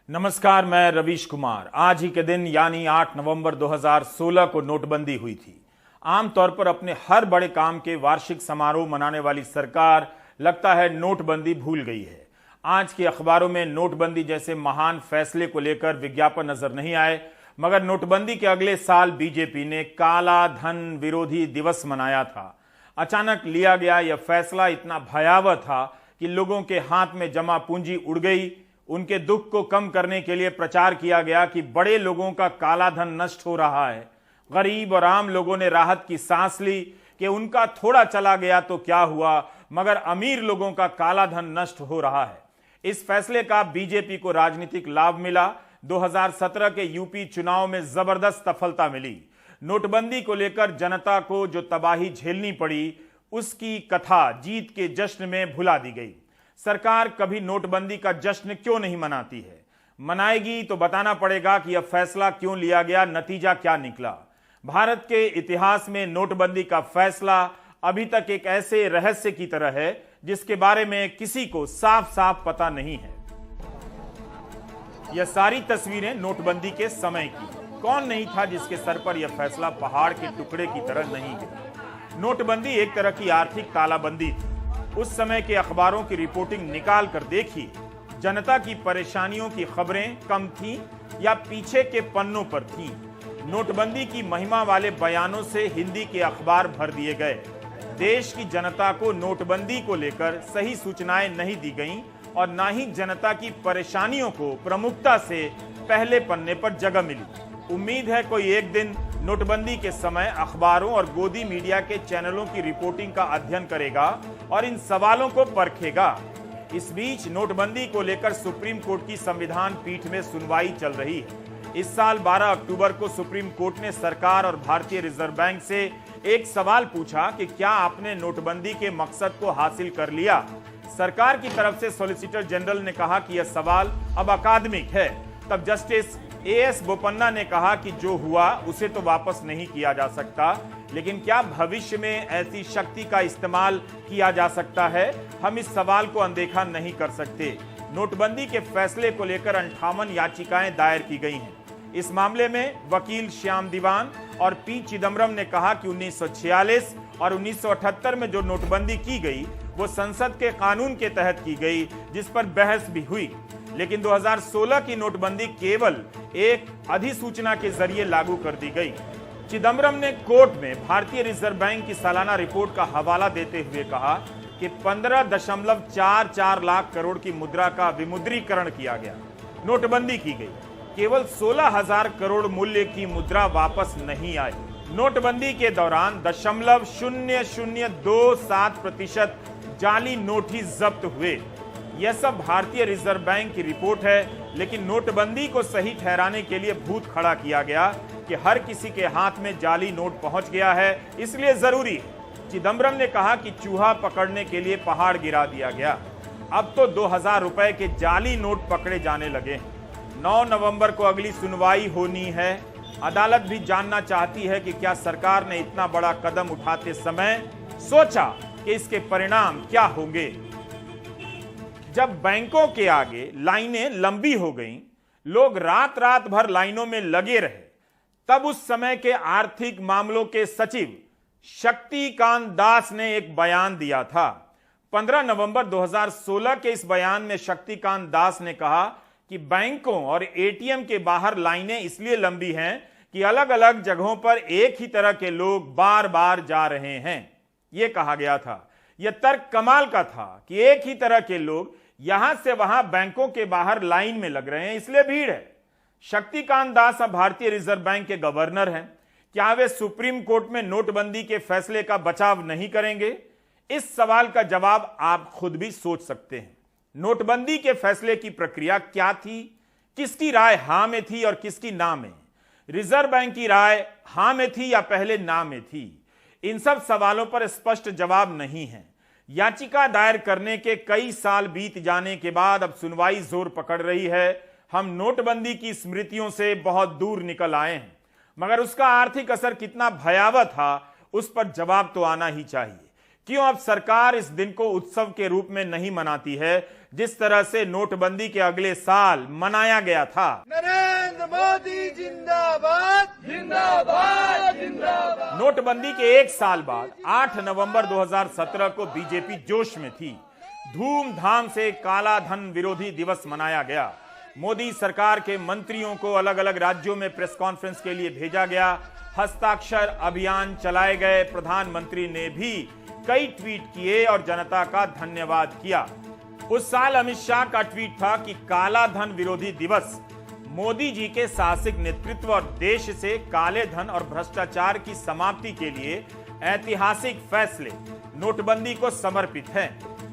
नमस्कार, मैं रवीश कुमार। आज ही के दिन यानी 8 नवंबर 2016 को नोटबंदी हुई थी। आमतौर पर अपने हर बड़े काम के वार्षिक समारोह मनाने वाली सरकार लगता है नोटबंदी भूल गई है। आज के अखबारों में नोटबंदी जैसे महान फैसले को लेकर विज्ञापन नजर नहीं आए, मगर नोटबंदी के अगले साल बीजेपी ने काला धन विरोधी दिवस मनाया था। अचानक लिया गया यह फैसला इतना भयावह था कि लोगों के हाथ में जमा पूंजी उड़ गई। उनके दुख को कम करने के लिए प्रचार किया गया कि बड़े लोगों का काला धन नष्ट हो रहा है। गरीब और आम लोगों ने राहत की सांस ली कि उनका थोड़ा चला गया तो क्या हुआ, मगर अमीर लोगों का काला धन नष्ट हो रहा है। इस फैसले का बीजेपी को राजनीतिक लाभ मिला। 2017 के यूपी चुनाव में जबरदस्त सफलता मिली। नोटबंदी को लेकर जनता को जो तबाही झेलनी पड़ी, उसकी कथा जीत के जश्न में भुला दी गई। सरकार कभी नोटबंदी का जश्न क्यों नहीं मनाती है? मनाएगी तो बताना पड़ेगा कि यह फैसला क्यों लिया गया, नतीजा क्या निकला। भारत के इतिहास में नोटबंदी का फैसला अभी तक एक ऐसे रहस्य की तरह है जिसके बारे में किसी को साफ साफ पता नहीं है। यह सारी तस्वीरें नोटबंदी के समय की। कौन नहीं था जिसके सर पर यह फैसला पहाड़ के टुकड़े की तरह नहीं गिरा। नोटबंदी एक तरह की आर्थिक तालाबंदी थी। उस समय के अखबारों की रिपोर्टिंग निकाल कर देखिए, जनता की परेशानियों की खबरें कम थीं या पीछे के पन्नों पर थीं। नोटबंदी की महिमा वाले बयानों से हिंदी के अखबार भर दिए गए। देश की जनता को नोटबंदी को लेकर सही सूचनाएं नहीं दी गईं और न ही जनता की परेशानियों को प्रमुखता से पहले पन्ने पर जगह मिली। उम्मीद है कोई एक दिन नोटबंदी के समय अखबारों और गोदी मीडिया के चैनलों की रिपोर्टिंग का अध्ययन करेगा और इन सवालों को परखेगा। इस बीच नोटबंदी को लेकर सुप्रीम कोर्ट की संविधान पीठ में सुनवाई चल रही है। इस साल 12 अक्टूबर को सुप्रीम कोर्ट ने सरकार और भारतीय रिजर्व बैंक से एक सवाल पूछा कि क्या आपने नोटबंदी के मकसद को हासिल कर लिया। सरकार की तरफ से सॉलिसिटर जनरल ने कहा कि यह सवाल अब अकादमिक है। तब जस्टिस एएस बोपन्ना ने कहा कि जो हुआ उसे तो वापस नहीं किया जा सकता, लेकिन क्या भविष्य में ऐसी शक्ति का इस्तेमाल किया जा सकता है, हम इस सवाल को अनदेखा नहीं कर सकते। नोटबंदी के फैसले को लेकर 58 याचिकाएं दायर की गई हैं। इस मामले में वकील श्याम दीवान और पी चिदम्बरम ने कहा कि 1946 और 1978 में जो नोटबंदी की गई वो संसद के कानून के तहत की गई, जिस पर बहस भी हुई। लेकिन 2016 की नोटबंदी केवल एक अधिसूचना के जरिए लागू कर दी गई। चिदम्बरम ने कोर्ट में भारतीय रिजर्व बैंक की सालाना रिपोर्ट का हवाला देते हुए कहा कि 15.44 लाख करोड़ की मुद्रा का विमुद्रीकरण किया गया, नोटबंदी की गई, केवल 16,000 करोड़ मूल्य की मुद्रा वापस नहीं आई। नोटबंदी के दौरान 0.0027% जाली नोट ही जब्त हुए। यह सब भारतीय रिजर्व बैंक की रिपोर्ट है, लेकिन नोटबंदी को सही ठहराने के लिए भूत खड़ा किया गया कि हर किसी के हाथ में जाली नोट पहुंच गया है, इसलिए जरूरी है। चिदम्बरम ने कहा कि चूहा पकड़ने के लिए पहाड़ गिरा दिया गया। अब तो 2000 रुपए के जाली नोट पकड़े जाने लगे। 9 नवंबर को अगली सुनवाई होनी है। अदालत भी जानना चाहती है कि क्या सरकार ने इतना बड़ा कदम उठाते समय सोचा कि इसके परिणाम क्या होंगे। जब बैंकों के आगे लाइनें लंबी हो गईं, लोग रात रात भर लाइनों में लगे रहे, तब उस समय के आर्थिक मामलों के सचिव शक्तिकांत दास ने एक बयान दिया था। 15 नवंबर 2016 के इस बयान में शक्तिकांत दास ने कहा कि बैंकों और एटीएम के बाहर लाइनें इसलिए लंबी हैं कि अलग अलग जगहों पर एक ही तरह के लोग बार बार जा रहे हैं। यह कहा गया था। यह तर्क कमाल का था कि एक ही तरह के लोग यहां से वहां बैंकों के बाहर लाइन में लग रहे हैं, इसलिए भीड़ है। शक्तिकांत दास अब भारतीय रिजर्व बैंक के गवर्नर हैं। क्या वे सुप्रीम कोर्ट में नोटबंदी के फैसले का बचाव नहीं करेंगे? इस सवाल का जवाब आप खुद भी सोच सकते हैं। नोटबंदी के फैसले की प्रक्रिया क्या थी? किसकी राय हां में थी और किसकी ना में? रिजर्व बैंक की राय हां में थी या पहले ना में थी? इन सब सवालों पर स्पष्ट जवाब नहीं है। याचिका दायर करने के कई साल बीत जाने के बाद अब सुनवाई जोर पकड़ रही है। हम नोटबंदी की स्मृतियों से बहुत दूर निकल आए हैं, मगर उसका आर्थिक असर कितना भयावह था उस पर जवाब तो आना ही चाहिए। क्यों अब सरकार इस दिन को उत्सव के रूप में नहीं मनाती है जिस तरह से नोटबंदी के अगले साल मनाया गया था। नरेंद्र मोदी जिंदाबाद जिंदाबाद जिंदाबाद। नोटबंदी के एक साल बाद 8 नवंबर 2017 को बीजेपी जोश में थी। धूमधाम से काला धन विरोधी दिवस मनाया गया। मोदी सरकार के मंत्रियों को अलग अलग राज्यों में प्रेस कॉन्फ्रेंस के लिए भेजा गया। हस्ताक्षर अभियान चलाए गए। प्रधानमंत्री ने भी कई ट्वीट किए और जनता का धन्यवाद किया। उस साल अमित शाह का ट्वीट था कि काला धन विरोधी दिवस मोदी जी के साहसिक नेतृत्व और देश से काले धन और भ्रष्टाचार की समाप्ति के लिए ऐतिहासिक फैसले नोटबंदी को समर्पित है।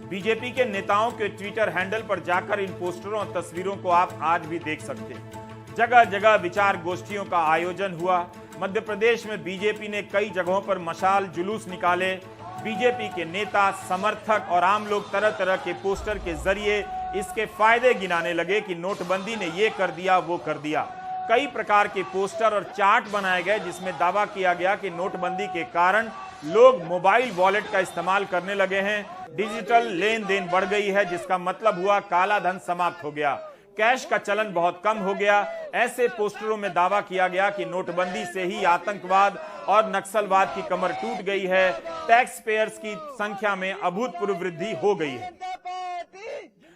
बीजेपी के नेताओं के ट्विटर हैंडल पर जाकर इन पोस्टरों और तस्वीरों को आप आज भी देख सकते हैं। जगह जगह विचार गोष्ठियों का आयोजन हुआ। मध्य प्रदेश में बीजेपी ने कई जगहों पर मशाल जुलूस निकाले। बीजेपी के नेता, समर्थक और आम लोग तरह तरह के पोस्टर के जरिए इसके फायदे गिनाने लगे कि नोटबंदी ने ये कर दिया, वो कर दिया। कई प्रकार के पोस्टर और चार्ट बनाए गए जिसमें दावा किया गया कि नोटबंदी के कारण लोग मोबाइल वॉलेट का इस्तेमाल करने लगे हैं, डिजिटल लेन देन बढ़ गई है, जिसका मतलब हुआ काला धन समाप्त हो गया, कैश का चलन बहुत कम हो गया। ऐसे पोस्टरों में दावा किया गया कि नोटबंदी से ही आतंकवाद और नक्सलवाद की कमर टूट गई है, टैक्स पेयर्स की संख्या में अभूतपूर्व वृद्धि हो गई है।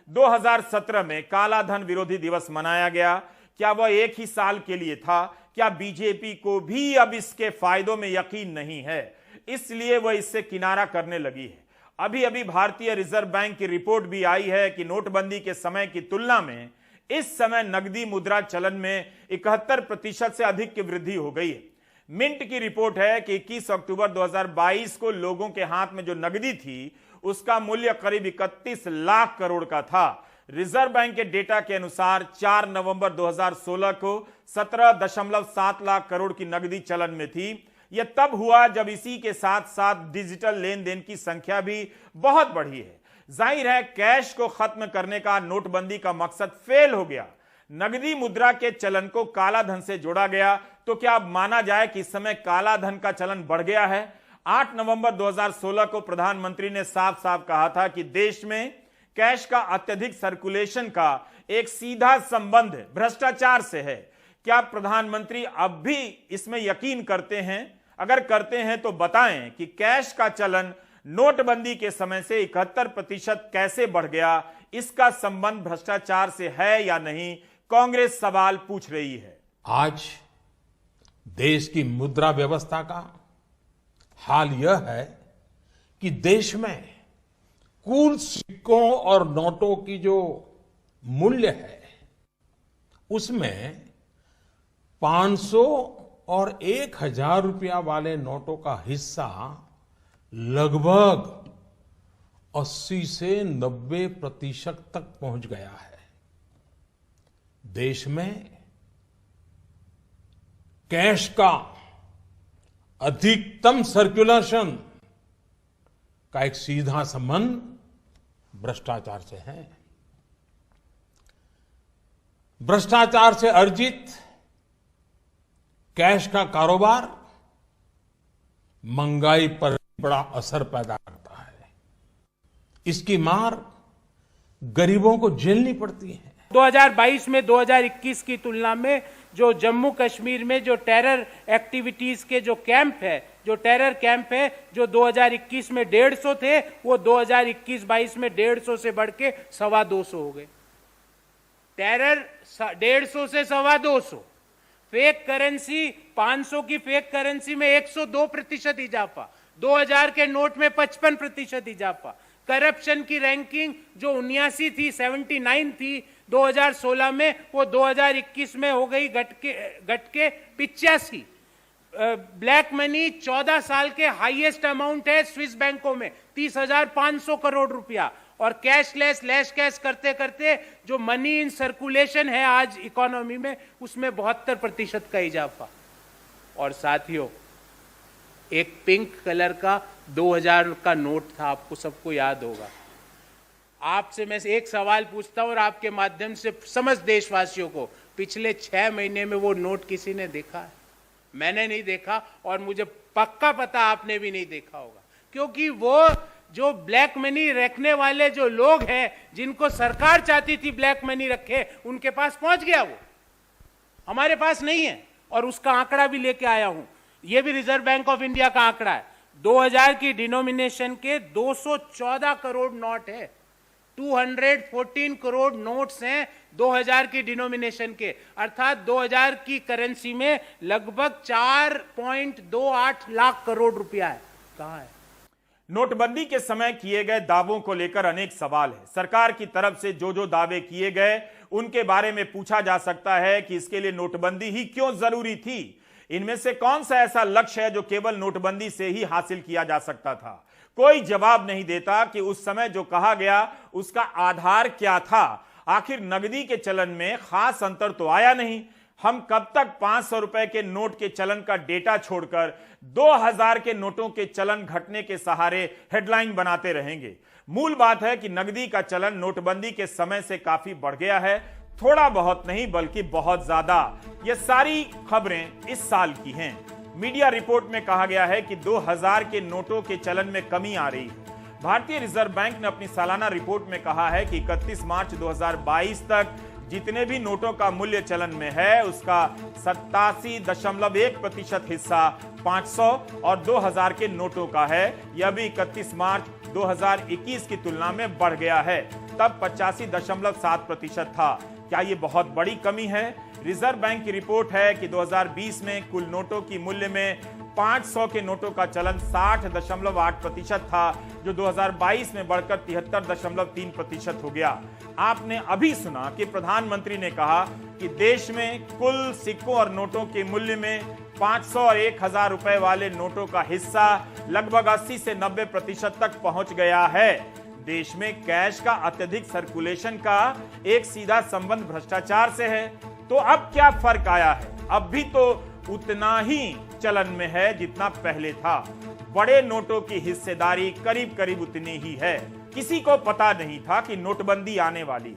2017 में काला धन विरोधी दिवस मनाया गया। क्या वह एक ही साल के लिए था? क्या बीजेपी को भी अब इसके फायदों में यकीन नहीं है, इसलिए वह इससे किनारा करने लगी है? अभी अभी भारतीय रिजर्व बैंक की रिपोर्ट भी आई है कि नोटबंदी के समय की तुलना में इस समय नकदी मुद्रा चलन में 71% से अधिक की वृद्धि हो गई है। मिंट की रिपोर्ट है कि 21 अक्टूबर 2022 को लोगों के हाथ में जो नकदी थी उसका मूल्य करीब 31 लाख करोड़ का था। रिजर्व बैंक के डेटा के अनुसार 4 नवंबर 2016 को 17.7 लाख करोड़ की नकदी चलन में थी। यह तब हुआ जब इसी के साथ साथ डिजिटल लेन देन की संख्या भी बहुत बढ़ी है। जाहिर है कैश को खत्म करने का नोटबंदी का मकसद फेल हो गया। नकदी मुद्रा के चलन को काला धन से जोड़ा गया। तो क्या अब माना जाए कि इस समय काला धन का चलन बढ़ गया है? 8 नवंबर 2016 को प्रधानमंत्री ने साफ साफ कहा था कि देश में कैश का अत्यधिक सर्कुलेशन का एक सीधा संबंध भ्रष्टाचार से है। क्या प्रधानमंत्री अब भी इसमें यकीन करते हैं? अगर करते हैं तो बताएं कि कैश का चलन नोटबंदी के समय से 71% कैसे बढ़ गया? इसका संबंध भ्रष्टाचार से है या नहीं? कांग्रेस सवाल पूछ रही है। आज देश की मुद्रा व्यवस्था का हाल यह है कि देश में कुल सिक्कों और नोटों की जो मूल्य है उसमें 500 और 1000 रुपया वाले नोटों का हिस्सा लगभग 80 से 90% तक पहुंच गया है। देश में कैश का अधिकतम सर्कुलेशन का एक सीधा संबंध भ्रष्टाचार से है। भ्रष्टाचार से अर्जित कैश का कारोबार महंगाई पर बड़ा असर पैदा करता है। इसकी मार गरीबों को झेलनी पड़ती है। 2022 में 2021 की तुलना में जो जम्मू कश्मीर में जो टेरर एक्टिविटीज के जो कैंप है, जो टेरर कैंप है, जो 2021 में 150 थे, वो 2021-22 में 150 से बढ़ के 225 हो गए। टेरर 150 से 225। फेक करेंसी 500 की फेक करेंसी में 102% इजाफा, 2000 के नोट में 55% इजाफा। करप्शन की रैंकिंग जो 79 थी, 79 थी 2016 में, वो 2021 में हो गई घट के 85। ब्लैक मनी 14 साल के हाईएस्ट अमाउंट है स्विस बैंकों में, 30,500 करोड़ रुपया। और कैशलेस, लेस कैश करते करते जो मनी इन सर्कुलेशन है आज इकोनॉमी में, उसमें 72% का इजाफा। और साथियों, एक पिंक कलर का 2000 का नोट था, आपको सबको याद होगा। आपसे मैं एक सवाल पूछता हूं और आपके माध्यम से समस्त देशवासियों को, पिछले 6 महीने में वो नोट किसी ने देखा है? मैंने नहीं देखा और मुझे पक्का पता आपने भी नहीं देखा होगा, क्योंकि वो जो ब्लैक मनी रखने वाले जो लोग हैं, जिनको सरकार चाहती थी ब्लैक मनी रखे, उनके पास पहुंच गया वो, हमारे पास नहीं है। और उसका आंकड़ा भी लेके आया हूं, ये भी रिजर्व बैंक ऑफ इंडिया का आंकड़ा है। 2000 की डिनोमिनेशन के 214 करोड़ नोट है, 214 करोड़ नोट्स हैं 2000 की डिनोमिनेशन के, अर्थात 2000 की करेंसी में लगभग 4.28 लाख करोड़ रुपया है। कहां है? नोटबंदी के समय किए गए दावों को लेकर अनेक सवाल है। सरकार की तरफ से जो दावे किए गए उनके बारे में पूछा जा सकता है कि इसके लिए नोटबंदी ही क्यों जरूरी थी। इनमें से कौन सा ऐसा लक्ष्य है जो केवल नोटबंदी से ही हासिल किया जा सकता था? कोई जवाब नहीं देता कि उस समय जो कहा गया उसका आधार क्या था। आखिर नकदी के चलन में खास अंतर तो आया नहीं। हम कब तक 500 रुपए के नोट के चलन का डेटा छोड़कर 2000 के नोटों के चलन घटने के सहारे हेडलाइन बनाते रहेंगे? मूल बात है कि नकदी का चलन नोटबंदी के समय से काफी बढ़ गया है, थोड़ा बहुत नहीं बल्कि बहुत ज्यादा। ये सारी खबरें इस साल की हैं। मीडिया रिपोर्ट में कहा गया है कि 2000 के नोटों के चलन में कमी आ रही है। भारतीय रिजर्व बैंक ने अपनी सालाना रिपोर्ट में कहा है कि 31 मार्च 2022 तक जितने भी नोटों का मूल्य चलन में है उसका 87.1% हिस्सा 500 और 2000 के नोटों का है। यह भी 31 मार्च 2021 की तुलना में बढ़ गया है, तब 85.7% था। क्या ये बहुत बड़ी कमी है? रिजर्व बैंक की रिपोर्ट है कि 2020 में कुल नोटों की मूल्य में 500 के नोटों का चलन 60.8% था, जो 2022 में बढ़कर 73.3% हो गया। आपने अभी सुना कि प्रधानमंत्री ने कहा कि देश में कुल सिक्कों और नोटों के मूल्य में 500 और 1000 रुपए वाले नोटों का हिस्सा लगभग 80 से 90% तक पहुंच गया है। देश में कैश का अत्यधिक सर्कुलेशन का एक सीधा संबंध भ्रष्टाचार से है। तो अब क्या फर्क आया है? अब भी तो उतना ही चलन में है जितना पहले था। बड़े नोटों की हिस्सेदारी करीब करीब उतनी ही है। किसी को पता नहीं था कि नोटबंदी आने वाली है।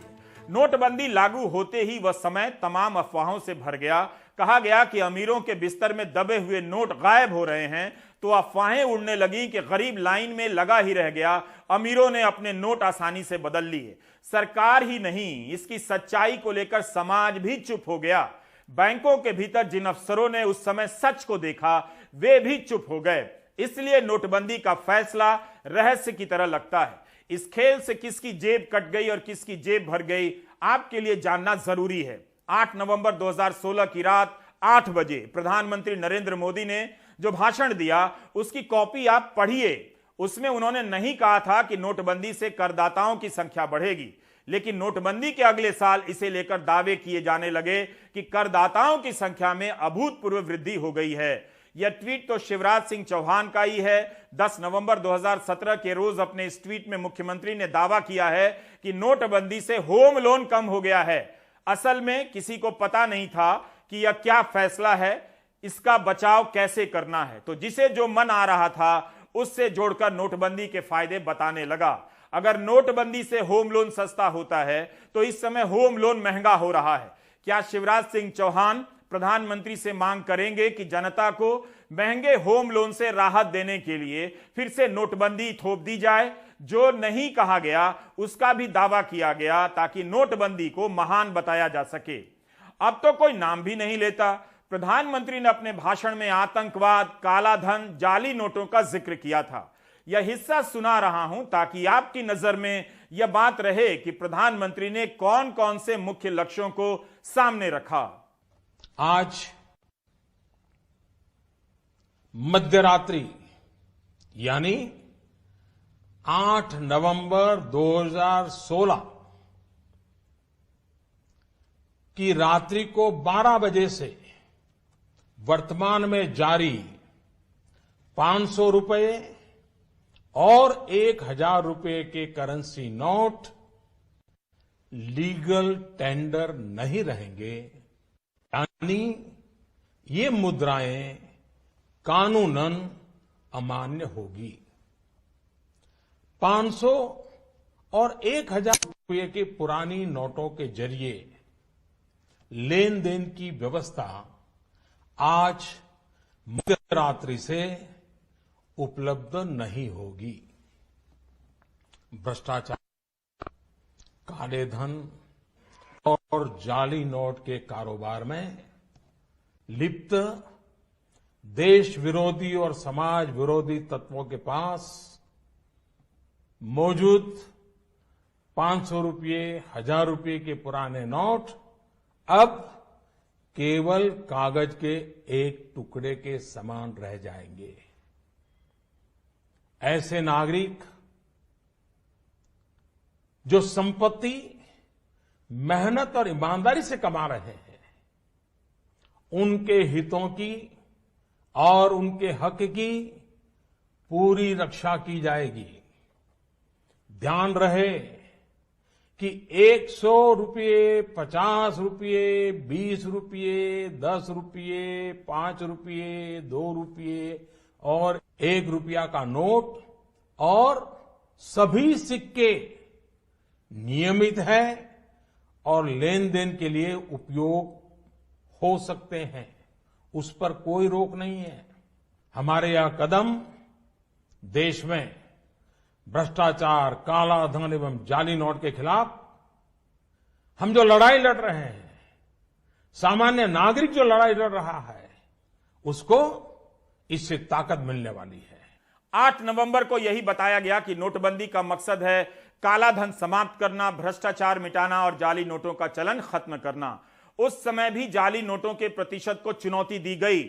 नोटबंदी लागू होते ही वह समय तमाम अफवाहों से भर गया। कहा गया कि अमीरों के बिस्तर में दबे हुए नोट गायब हो रहे हैं, तो अफवाहें उड़ने लगी कि गरीब लाइन में लगा ही रह गया, अमीरों ने अपने नोट आसानी से बदल लिए। सरकार ही नहीं, इसकी सच्चाई को लेकर समाज भी चुप हो गया। बैंकों के भीतर जिन अफसरों ने उस समय सच को देखा वे भी चुप हो गए। इसलिए नोटबंदी का फैसला रहस्य की तरह लगता है। इस खेल से किसकी जेब कट गई और किसकी जेब भर गई आपके लिए जानना जरूरी है। 8 नवंबर 2016 की रात 8 बजे प्रधानमंत्री नरेंद्र मोदी ने जो भाषण दिया उसकी कॉपी आप पढ़िए। उसमें उन्होंने नहीं कहा था कि नोटबंदी से करदाताओं की संख्या बढ़ेगी, लेकिन नोटबंदी के अगले साल इसे लेकर दावे किए जाने लगे कि करदाताओं की संख्या में अभूतपूर्व वृद्धि हो गई है। यह ट्वीट तो शिवराज सिंह चौहान का ही है। 10 नवंबर 2017 के रोज अपने इस ट्वीट में मुख्यमंत्री ने दावा किया है कि नोटबंदी से होम लोन कम हो गया है। असल में किसी को पता नहीं था कि यह क्या फैसला है, इसका बचाव कैसे करना है, तो जिसे जो मन आ रहा था उससे जोड़कर नोटबंदी के फायदे बताने लगा। अगर नोटबंदी से होम लोन सस्ता होता है तो इस समय होम लोन महंगा हो रहा है। क्या शिवराज सिंह चौहान प्रधानमंत्री से मांग करेंगे कि जनता को महंगे होम लोन से राहत देने के लिए फिर से नोटबंदी थोप दी जाए? जो नहीं कहा गया उसका भी दावा किया गया ताकि नोटबंदी को महान बताया जा सके। अब तो कोई नाम भी नहीं लेता। प्रधानमंत्री ने अपने भाषण में आतंकवाद, काला धन, जाली नोटों का जिक्र किया था। यह हिस्सा सुना रहा हूं ताकि आपकी नजर में यह बात रहे कि प्रधानमंत्री ने कौन कौन से मुख्य लक्ष्यों को सामने रखा। आज मध्यरात्रि यानी 8 नवंबर 2016 की रात्रि को 12 बजे से वर्तमान में जारी 500 रुपए और 1000 रुपए के करेंसी नोट लीगल टेंडर नहीं रहेंगे, यानी ये मुद्राएं कानूनन अमान्य होगी। 500 और 1000 रुपये के पुरानी नोटों के जरिए लेन देन की व्यवस्था आज मध्यरात्रि से उपलब्ध नहीं होगी। भ्रष्टाचार, काले धन और जाली नोट के कारोबार में लिप्त देश विरोधी और समाज विरोधी तत्वों के पास मौजूद 500 रुपये, 1000 रुपये के पुराने नोट अब केवल कागज के एक टुकड़े के समान रह जाएंगे। ऐसे नागरिक जो संपत्ति मेहनत और ईमानदारी से कमा रहे हैं, उनके हितों की और उनके हक की पूरी रक्षा की जाएगी। ध्यान रहे कि 100 रुपये, 50 रुपये, 20 रुपये, 10 रुपये, 5 रुपये, 2 रुपये और 1 रुपया का नोट और सभी सिक्के नियमित है और लेन देन के लिए उपयोग हो सकते हैं, उस पर कोई रोक नहीं है। हमारे यह कदम देश में भ्रष्टाचार, काला धन एवं जाली नोट के खिलाफ हम जो लड़ाई लड़ रहे हैं, सामान्य नागरिक जो लड़ाई लड़ रहा है, उसको इससे ताकत मिलने वाली है। 8 नवंबर को यही बताया गया कि नोटबंदी का मकसद है काला धन समाप्त करना, भ्रष्टाचार मिटाना और जाली नोटों का चलन खत्म करना। उस समय भी जाली नोटों के प्रतिशत को चुनौती दी गई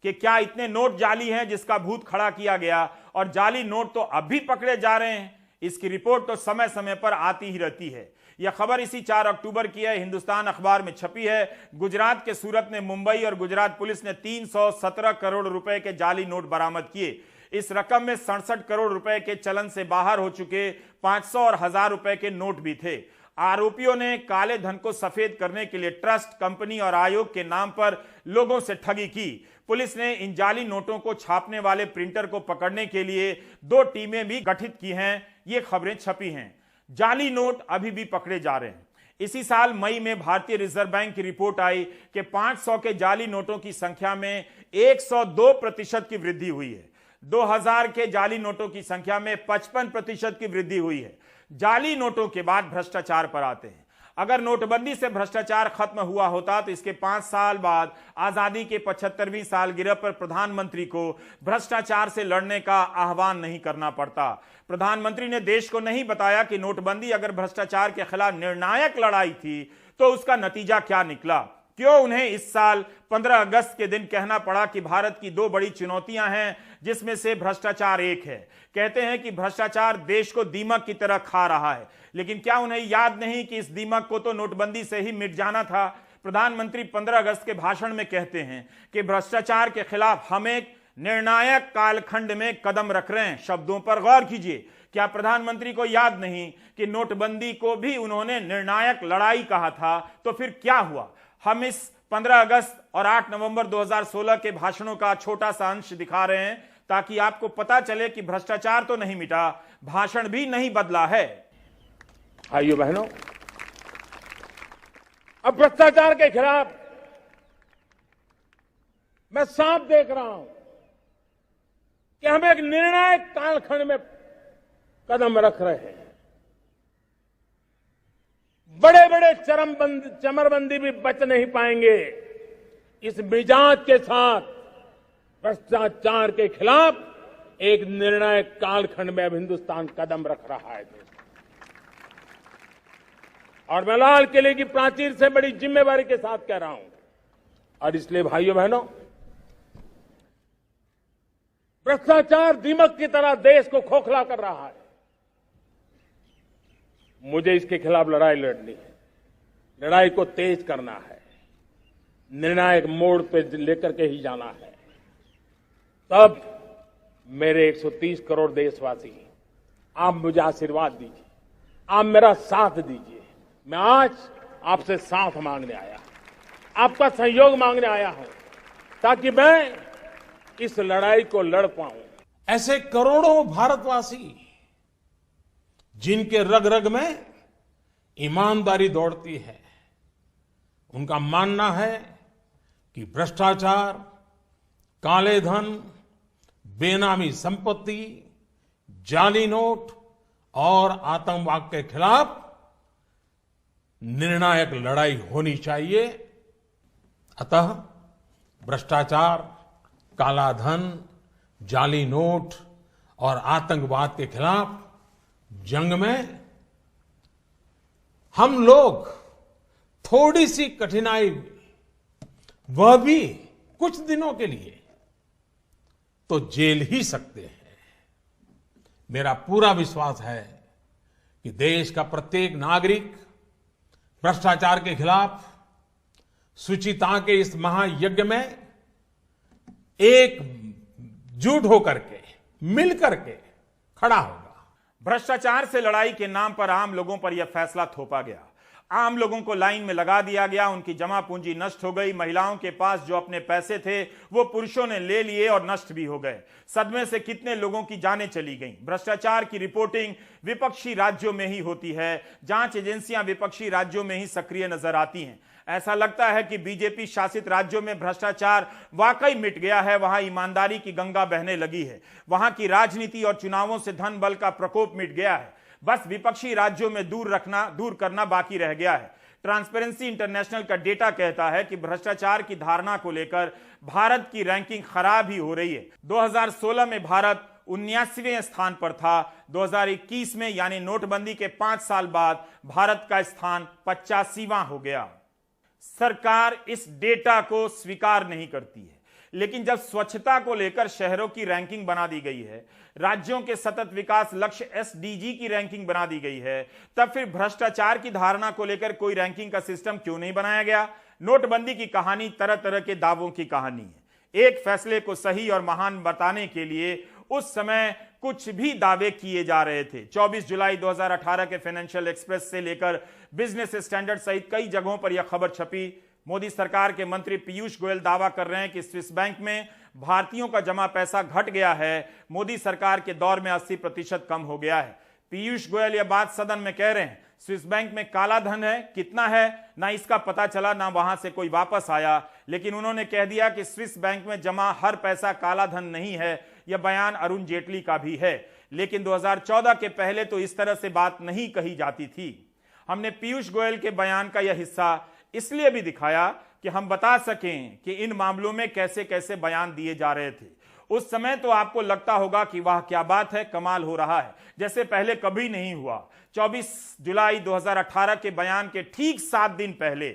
कि क्या इतने नोट जाली हैं, जिसका भूत खड़ा किया गया और जाली नोट तो अब भी पकड़े जा रहे हैं। इसकी रिपोर्ट तो समय समय पर आती ही रहती है। यह खबर इसी 4 अक्टूबर की है, हिंदुस्तान अखबार में छपी है। गुजरात के सूरत में मुंबई और गुजरात पुलिस ने 317 करोड़ रुपए के जाली नोट बरामद किए। इस रकम में 67 करोड़ रुपए के चलन से बाहर हो चुके 500 और 1000 रुपए के नोट भी थे। आरोपियों ने काले धन को सफेद करने के लिए ट्रस्ट, कंपनी और आयोग के नाम पर लोगों से ठगी की। पुलिस ने इन जाली नोटों को छापने वाले प्रिंटर को पकड़ने के लिए 2 टीमें भी गठित की हैं। ये खबरें छपी हैं। जाली नोट अभी भी पकड़े जा रहे हैं। इसी साल मई में भारतीय रिजर्व बैंक की रिपोर्ट आई कि 500 के जाली नोटों की संख्या में 102% की वृद्धि हुई है। 2000 के जाली नोटों की संख्या में 55% की वृद्धि हुई है। जाली नोटों के बाद भ्रष्टाचार पर आते हैं। अगर नोटबंदी से भ्रष्टाचार खत्म हुआ होता तो इसके 5 साल बाद आजादी के 75वीं सालगिरह पर प्रधानमंत्री को भ्रष्टाचार से लड़ने का आह्वान नहीं करना पड़ता। प्रधानमंत्री ने देश को नहीं बताया कि नोटबंदी अगर भ्रष्टाचार के खिलाफ निर्णायक लड़ाई थी तो उसका नतीजा क्या निकला। क्यों उन्हें इस साल 15 अगस्त के दिन कहना पड़ा कि भारत की 2 बड़ी चुनौतियां हैं, जिसमें से भ्रष्टाचार एक है। कहते हैं कि भ्रष्टाचार देश को दीमक की तरह खा रहा है, लेकिन क्या उन्हें याद नहीं कि इस दीमक को तो नोटबंदी से ही मिट जाना था। प्रधानमंत्री 15 अगस्त के भाषण में कहते हैं कि भ्रष्टाचार के खिलाफ हम एक निर्णायक कालखंड में कदम रख रहे हैं। शब्दों पर गौर कीजिए। क्या प्रधानमंत्री को याद नहीं कि नोटबंदी को भी उन्होंने निर्णायक लड़ाई कहा था? तो फिर क्या हुआ? हम इस 15 अगस्त और 8 नवंबर 2016 के भाषणों का छोटा सा अंश दिखा रहे हैं ताकि आपको पता चले कि भ्रष्टाचार तो नहीं मिटा, भाषण भी नहीं बदला है। भाइयों बहनों, अब भ्रष्टाचार के खिलाफ मैं साफ देख रहा हूं कि हम एक निर्णायक कालखंड में कदम रख रहे हैं। बड़े बड़े चमरबंदी भी बच नहीं पाएंगे। इस मिजाज के साथ भ्रष्टाचार के खिलाफ एक निर्णायक कालखंड में अब हिंदुस्तान कदम रख रहा है। और मैं लाल किले की प्राचीर से बड़ी जिम्मेवारी के साथ कह रहा हूं। और इसलिए भाइयों बहनों, भ्रष्टाचार दीमक की तरह देश को खोखला कर रहा है। मुझे इसके खिलाफ लड़ाई लड़नी है, लड़ाई को तेज करना है, निर्णायक मोड़ पे लेकर के ही जाना है। तब मेरे 130 करोड़ देशवासी, आप मुझे आशीर्वाद दीजिए, आप मेरा साथ दीजिए। मैं आज आपसे साथ मांगने आया, आपका सहयोग मांगने आया हूं, ताकि मैं इस लड़ाई को लड़ पाऊं। ऐसे करोड़ों भारतवासी जिनके रग रग में ईमानदारी दौड़ती है, उनका मानना है कि भ्रष्टाचार, काले धन, बेनामी संपत्ति, जाली नोट और आतंकवाद के खिलाफ निर्णायक लड़ाई होनी चाहिए। अतः भ्रष्टाचार, काला धन, जाली नोट और आतंकवाद के खिलाफ जंग में हम लोग थोड़ी सी कठिनाई, वह भी कुछ दिनों के लिए, तो झेल ही सकते हैं। मेरा पूरा विश्वास है कि देश का प्रत्येक नागरिक भ्रष्टाचार के खिलाफ शुचिता के इस महायज्ञ में एकजुट होकर के, मिल करके खड़ा होगा। भ्रष्टाचार से लड़ाई के नाम पर आम लोगों पर यह फैसला थोपा गया। आम लोगों को लाइन में लगा दिया गया, उनकी जमा पूंजी नष्ट हो गई। महिलाओं के पास जो अपने पैसे थे वो पुरुषों ने ले लिए और नष्ट भी हो गए। सदमे से कितने लोगों की जानें चली गईं। भ्रष्टाचार की रिपोर्टिंग विपक्षी राज्यों में ही होती है। जांच एजेंसियां विपक्षी राज्यों में ही सक्रिय नजर आती हैं। ऐसा लगता है कि बीजेपी शासित राज्यों में भ्रष्टाचार वाकई मिट गया है, वहां ईमानदारी की गंगा बहने लगी है, वहां की राजनीति और चुनावों से धन बल का प्रकोप मिट गया है। बस विपक्षी राज्यों में दूर करना बाकी रह गया है। ट्रांसपेरेंसी इंटरनेशनल का डेटा कहता है कि भ्रष्टाचार की धारणा को लेकर भारत की रैंकिंग खराब ही हो रही है। 2016 में भारत 79वें स्थान पर था। 2021 में यानी नोटबंदी के 5 साल बाद भारत का स्थान 85वां हो गया। सरकार इस डेटा को स्वीकार नहीं करती है, लेकिन जब स्वच्छता को लेकर शहरों की रैंकिंग बना दी गई है, राज्यों के सतत विकास लक्ष्य SDG की रैंकिंग बना दी गई है, तब फिर भ्रष्टाचार की धारणा को लेकर कोई रैंकिंग का सिस्टम क्यों नहीं बनाया गया? नोटबंदी की कहानी तरह तरह के दावों की कहानी है। एक फैसले को सही और महान बताने के लिए उस समय कुछ भी दावे किए जा रहे थे। 24 जुलाई 2018 के फाइनेंशियल एक्सप्रेस से लेकर बिजनेस स्टैंडर्ड सहित कई जगहों पर यह खबर छपी। मोदी सरकार के मंत्री पीयूष गोयल दावा कर रहे हैं कि स्विस बैंक में भारतीयों का जमा पैसा घट गया है। मोदी सरकार के दौर में 80% कम हो गया है। पीयूष गोयल यह बात सदन में कह रहे हैं। स्विस बैंक में काला धन है, कितना है ना इसका पता चला, ना वहां से कोई वापस आया। लेकिन उन्होंने कह दिया कि स्विस बैंक में जमा हर पैसा काला धन नहीं है। यह बयान अरुण जेटली का भी है। लेकिन 2014 के पहले तो इस तरह से बात नहीं कही जाती थी। हमने पीयूष गोयल के बयान का यह हिस्सा इसलिए भी दिखाया कि हम बता सकें कि इन मामलों में कैसे कैसे बयान दिए जा रहे थे। उस समय तो आपको लगता होगा कि वाह क्या बात है, कमाल हो रहा है, जैसे पहले कभी नहीं हुआ। 24 जुलाई 2018 के बयान के ठीक 7 दिन पहले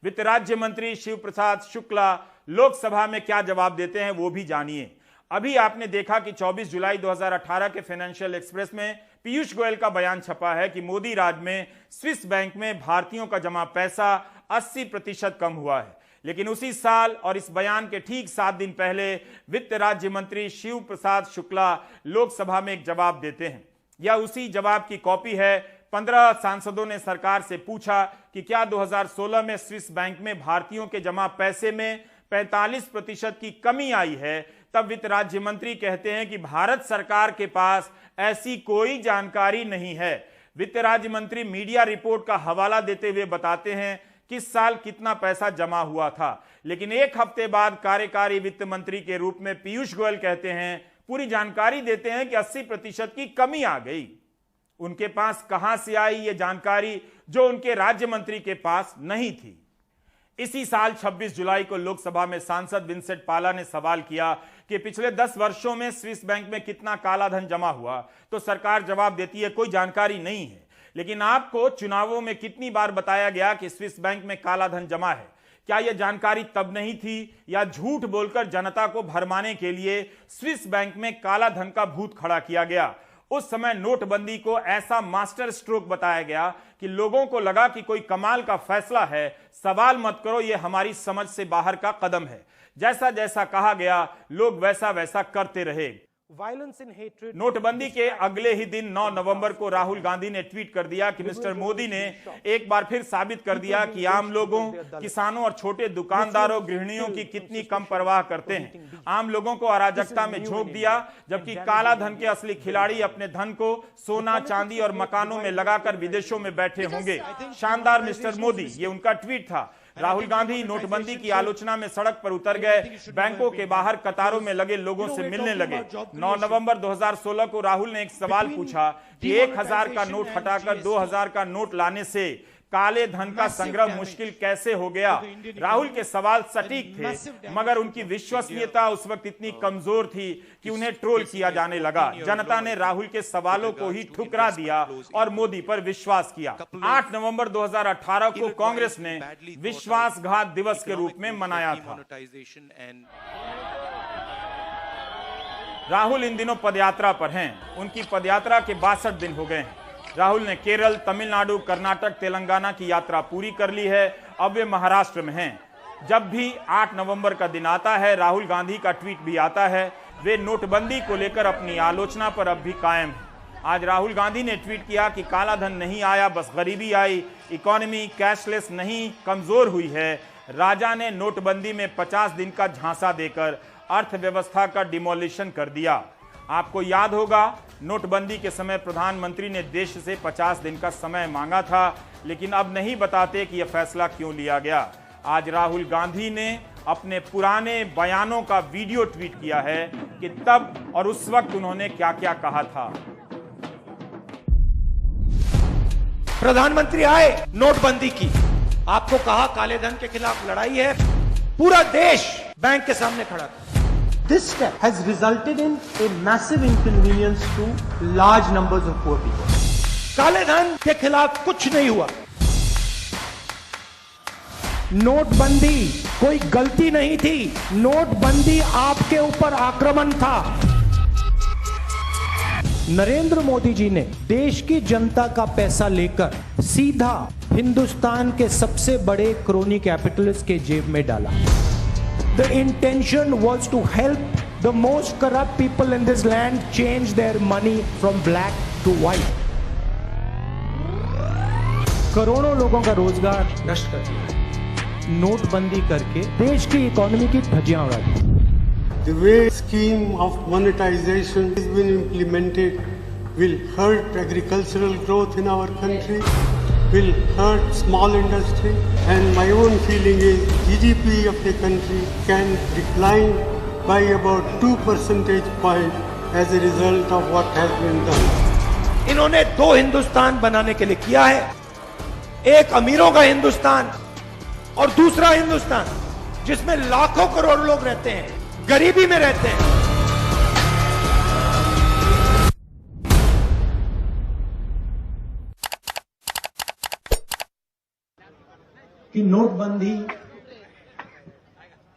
वित्त राज्य मंत्री शिव प्रसाद शुक्ला लोकसभा में क्या जवाब देते हैं वो भी जानिए। अभी आपने देखा कि 24 जुलाई 2018 के फाइनेंशियल एक्सप्रेस में पीयूष गोयल का बयान छपा है कि मोदी राज में स्विस बैंक में भारतीयों का जमा पैसा 80% कम हुआ है। लेकिन उसी साल और इस बयान के ठीक 7 दिन पहले वित्त राज्य मंत्री शिव प्रसाद शुक्ला लोकसभा में एक जवाब देते हैं। यह उसी जवाब की कॉपी है। 15 सांसदों ने सरकार से पूछा कि क्या 2016 में स्विस बैंक में भारतीयों के जमा पैसे में 45% की कमी आई है? तब वित्त राज्य मंत्री कहते हैं कि भारत सरकार के पास ऐसी कोई जानकारी नहीं है। वित्त राज्य मंत्री मीडिया रिपोर्ट का हवाला देते हुए बताते हैं किस साल कितना पैसा जमा हुआ था। लेकिन एक हफ्ते बाद कार्यकारी वित्त मंत्री के रूप में पीयूष गोयल कहते हैं, पूरी जानकारी देते हैं कि 80% की कमी आ गई। उनके पास कहां से आई ये जानकारी जो उनके राज्य मंत्री के पास नहीं थी? इसी साल 26 जुलाई को लोकसभा में सांसद विंसेंट पाला ने सवाल किया कि पिछले 10 वर्षों में स्विस बैंक में कितना काला धन जमा हुआ, तो सरकार जवाब देती है कोई जानकारी नहीं है। लेकिन आपको चुनावों में कितनी बार बताया गया कि स्विस बैंक में काला धन जमा है? क्या यह जानकारी तब नहीं थी, या झूठ बोलकर जनता को भरमाने के लिए स्विस बैंक में काला धन का भूत खड़ा किया गया? उस समय नोटबंदी को ऐसा मास्टर स्ट्रोक बताया गया कि लोगों को लगा कि कोई कमाल का फैसला है, सवाल मत करो, यह हमारी समझ से बाहर का कदम है। जैसा जैसा कहा गया लोग वैसा वैसा करते रहे। नोटबंदी के अगले ही दिन 9 नवंबर को राहुल गांधी ने ट्वीट कर दिया कि मिस्टर मोदी ने एक बार फिर साबित कर दिया कि आम लोगों, किसानों और छोटे दुकानदारों, गृहिणियों की कितनी कम परवाह करते हैं। आम लोगों को अराजकता में झोंक दिया, जबकि काला धन के असली खिलाड़ी अपने धन को सोना, चांदी और मकानों में लगाकर विदेशों में बैठे होंगे। शानदार मिस्टर मोदी, ये उनका ट्वीट था। राहुल गांधी नोटबंदी की आलोचना में सड़क पर उतर गए, बैंकों के बाहर कतारों में लगे लोगों से मिलने लगे। 9 नवंबर 2016 को राहुल ने एक सवाल पूछा कि 1000 का नोट हटाकर 2000 का नोट लाने से काले धन का संग्रह मुश्किल कैसे हो गया। राहुल के सवाल सटीक थे, मगर उनकी विश्वसनीयता उस वक्त इतनी कमजोर थी कि उन्हें ट्रोल किया जाने लगा। जनता ने राहुल के सवालों को ही ठुकरा दिया और मोदी पर विश्वास किया। 8 नवंबर 2018 को कांग्रेस ने विश्वासघात दिवस के रूप में मनाया था। राहुल इन दिनों पदयात्रा पर हैं। उनकी पदयात्रा के 62 दिन हो गए हैं। राहुल ने केरल, तमिलनाडु, कर्नाटक, तेलंगाना की यात्रा पूरी कर ली है। अब वे महाराष्ट्र में हैं। जब भी 8 नवंबर का दिन आता है, राहुल गांधी का ट्वीट भी आता है। वे नोटबंदी को लेकर अपनी आलोचना पर अब भी कायम हैं। आज राहुल गांधी ने ट्वीट किया कि काला धन नहीं आया, बस गरीबी आई। इकोनॉमी कैशलेस नहीं, कमजोर हुई है। राजा ने नोटबंदी में 50 दिन का झांसा देकर अर्थव्यवस्था का डिमोलिशन कर दिया। आपको याद होगा, नोटबंदी के समय प्रधानमंत्री ने देश से 50 दिन का समय मांगा था, लेकिन अब नहीं बताते कि यह फैसला क्यों लिया गया। आज राहुल गांधी ने अपने पुराने बयानों का वीडियो ट्वीट किया है कि तब और उस वक्त उन्होंने क्या क्या कहा था। प्रधानमंत्री आए, नोटबंदी की, आपको कहा काले धन के खिलाफ लड़ाई है, पूरा देश बैंक के सामने खड़ा था। This step has resulted in a massive inconvenience to large numbers of poor people. काले धन के खिलाफ कुछ नहीं हुआ। नोटबंदी कोई गलती नहीं थी, नोटबंदी आपके ऊपर आक्रमण था। नरेंद्र मोदी जी ने देश की जनता का पैसा लेकर सीधा हिंदुस्तान के सबसे बड़े क्रोनी कैपिटलिस्ट के जेब में डाला। The intention was to help the most corrupt people in this land change their money from black to white. करोड़ों लोगों का रोजगार नष्ट कर दिया, नोटबंदी करके देश की इकोनॉमी की धज्जियां उड़ा दी। The way scheme of monetization has been implemented will hurt agricultural growth in our country, will hurt small industry, and my own feeling is GDP of the country can decline by about 2 percentage point as a result of what has been done. इन्होंने 2 हिंदुस्तान बनाने के लिए किया है, एक अमीरों का हिंदुस्तान और दूसरा हिंदुस्तान जिसमें लाखों करोड़ लोग रहते हैं, गरीबी में रहते हैं। कि नोटबंदी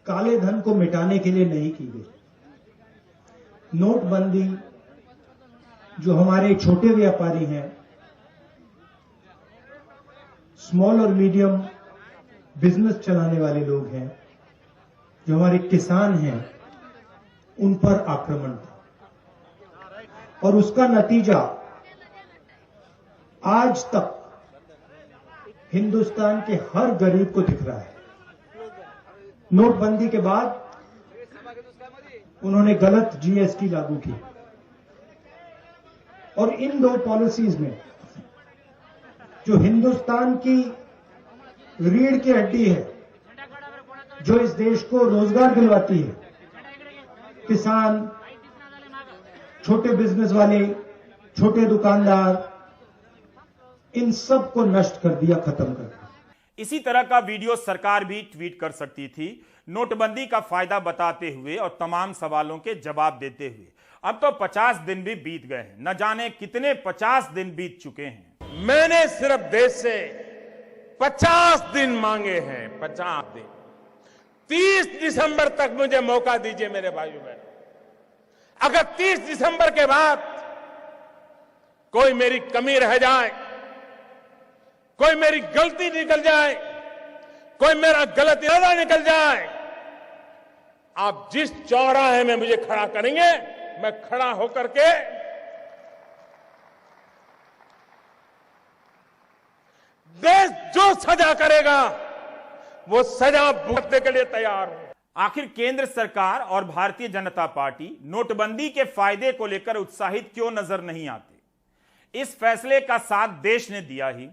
काले धन को मिटाने के लिए नहीं की गई। नोटबंदी जो हमारे छोटे व्यापारी हैं, स्मॉल और मीडियम बिजनेस चलाने वाले लोग हैं, जो हमारे किसान हैं, उन पर आक्रमण था। और उसका नतीजा आज तक हिंदुस्तान के हर गरीब को दिख रहा है। नोटबंदी के बाद उन्होंने गलत जीएसटी लागू की और इन 2 पॉलिसीज में जो हिंदुस्तान की रीढ़ की हड्डी है, जो इस देश को रोजगार दिलवाती है, किसान, छोटे बिजनेस वाले, छोटे दुकानदार, इन सब को नष्ट कर दिया, खत्म कर दिया। इसी तरह का वीडियो सरकार भी ट्वीट कर सकती थी, नोटबंदी का फायदा बताते हुए और तमाम सवालों के जवाब देते हुए। अब तो 50 दिन भी बीत गए हैं, न जाने कितने 50 दिन बीत चुके हैं। मैंने सिर्फ देश से 50 दिन मांगे हैं, 50 दिन। 30 दिसंबर तक मुझे मौका दीजिए मेरे भाइयों बहनों। अगर 30 दिसंबर के बाद कोई मेरी कमी रह जाए, कोई मेरी गलती निकल जाए, कोई मेरा गलत इरादा निकल जाए, आप जिस चौराहे में मुझे खड़ा करेंगे, मैं खड़ा होकर के देश जो सजा करेगा वो सजा भुगतने के लिए तैयार हूं। आखिर केंद्र सरकार और भारतीय जनता पार्टी नोटबंदी के फायदे को लेकर उत्साहित क्यों नजर नहीं आते? इस फैसले का साथ देश ने दिया ही।